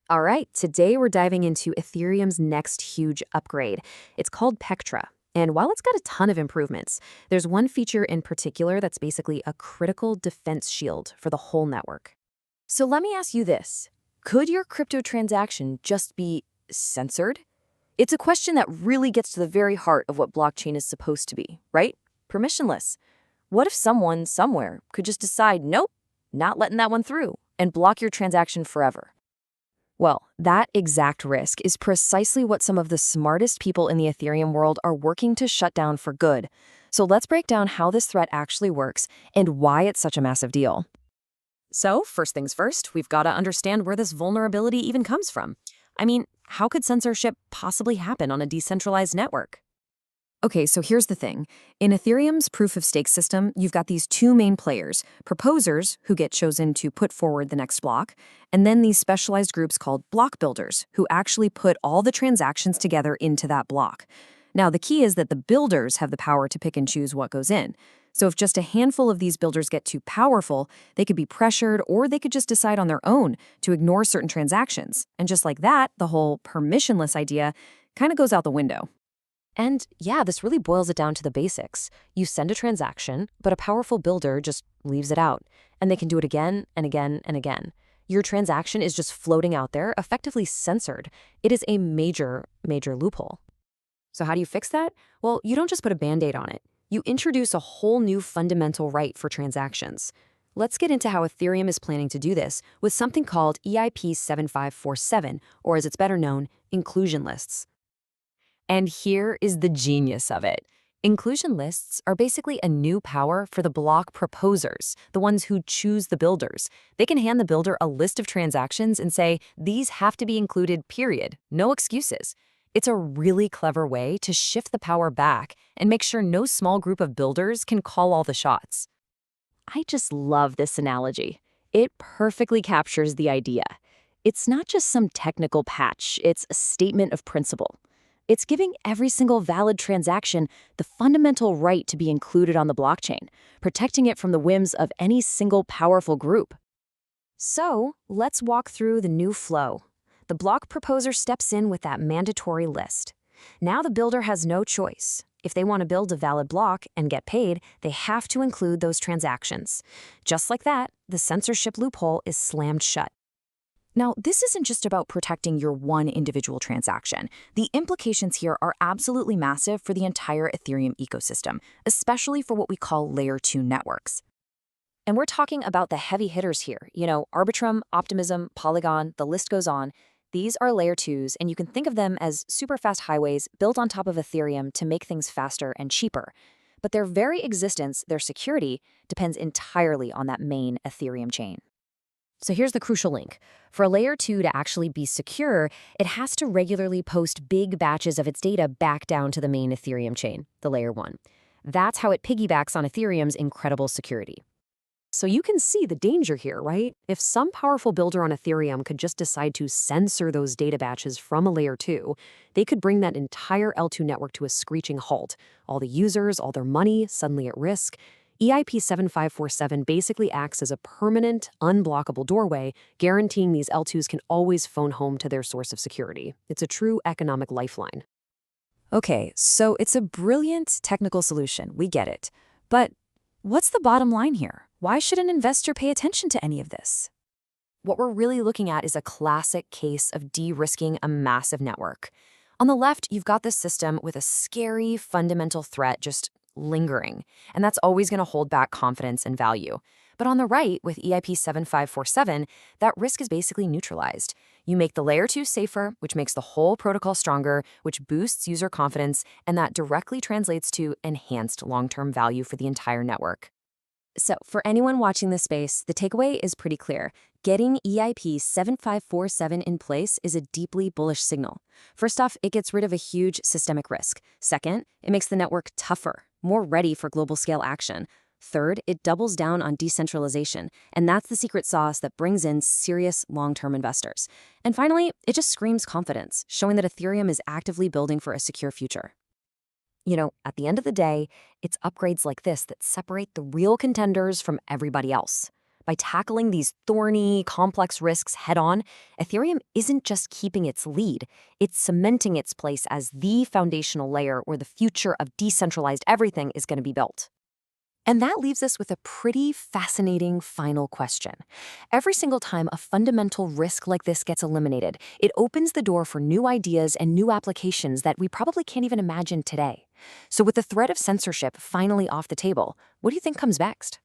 All right, today we're diving into Ethereum's next huge upgrade. It's called Pectra. And while it's got a ton of improvements, there's one feature in particular that's basically a critical defense shield for the whole network. So let me ask you this. Could your crypto transaction just be censored? It's a question that really gets to the very heart of what blockchain is supposed to be, right? Permissionless. What if someone somewhere could just decide, nope, not letting that one through, and block your transaction forever? Well, that exact risk is precisely what some of the smartest people in the Ethereum world are working to shut down for good. So let's break down how this threat actually works and why it's such a massive deal. So, first things first, we've got to understand where this vulnerability even comes from. I mean, how could censorship possibly happen on a decentralized network? Okay, so here's the thing. In Ethereum's proof-of-stake system, you've got these two main players, proposers, who get chosen to put forward the next block, and then these specialized groups called block builders, who actually put all the transactions together into that block. Now, the key is that the builders have the power to pick and choose what goes in. So if just a handful of these builders get too powerful, they could be pressured, or they could just decide on their own to ignore certain transactions. And just like that, the whole permissionless idea kind of goes out the window. And yeah, this really boils it down to the basics. You send a transaction, but a powerful builder just leaves it out, and they can do it again and again and again. Your transaction is just floating out there, effectively censored. It is a major, major loophole. So how do you fix that? Well, you don't just put a Band-Aid on it. You introduce a whole new fundamental right for transactions. Let's get into how Ethereum is planning to do this with something called EIP 7547, or as it's better known, inclusion lists. And here is the genius of it. Inclusion lists are basically a new power for the block proposers, the ones who choose the builders. They can hand the builder a list of transactions and say, these have to be included, period. No excuses. It's a really clever way to shift the power back and make sure no small group of builders can call all the shots. I just love this analogy. It perfectly captures the idea. It's not just some technical patch, it's a statement of principle. It's giving every single valid transaction the fundamental right to be included on the blockchain, protecting it from the whims of any single powerful group. So, let's walk through the new flow. The block proposer steps in with that mandatory list. Now the builder has no choice. If they want to build a valid block and get paid, they have to include those transactions. Just like that, the censorship loophole is slammed shut. Now, this isn't just about protecting your one individual transaction. The implications here are absolutely massive for the entire Ethereum ecosystem, especially for what we call Layer 2 networks. And we're talking about the heavy hitters here. Arbitrum, Optimism, Polygon, the list goes on. These are Layer 2s, and you can think of them as super fast highways built on top of Ethereum to make things faster and cheaper. But their very existence, their security, depends entirely on that main Ethereum chain. So here's the crucial link. For a Layer 2 to actually be secure, it has to regularly post big batches of its data back down to the main Ethereum chain, the Layer 1. That's how it piggybacks on Ethereum's incredible security. So you can see the danger here, right? If some powerful builder on Ethereum could just decide to censor those data batches from a Layer 2, they could bring that entire L2 network to a screeching halt. All the users, all their money, suddenly at risk. EIP 7547 basically acts as a permanent, unblockable doorway, guaranteeing these L2s can always phone home to their source of security. It's a true economic lifeline. Okay, so it's a brilliant technical solution, we get it. But what's the bottom line here? Why should an investor pay attention to any of this? What we're really looking at is a classic case of de-risking a massive network. On the left, you've got this system with a scary fundamental threat just lingering, and that's always going to hold back confidence and value. But on the right, with EIP 7547, that risk is basically neutralized. You make the Layer 2 safer, which makes the whole protocol stronger, which boosts user confidence, and that directly translates to enhanced long-term value for the entire network. So for anyone watching this space, the takeaway is pretty clear. Getting EIP 7547 in place is a deeply bullish signal. First off, it gets rid of a huge systemic risk. Second, it makes the network tougher, more ready for global scale action. Third, it doubles down on decentralization, and that's the secret sauce that brings in serious long-term investors. And finally, it just screams confidence, showing that Ethereum is actively building for a secure future. At the end of the day, it's upgrades like this that separate the real contenders from everybody else. By tackling these thorny, complex risks head-on, Ethereum isn't just keeping its lead, it's cementing its place as the foundational layer where the future of decentralized everything is going to be built. And that leaves us with a pretty fascinating final question. Every single time a fundamental risk like this gets eliminated, it opens the door for new ideas and new applications that we probably can't even imagine today. So with the threat of censorship finally off the table, what do you think comes next?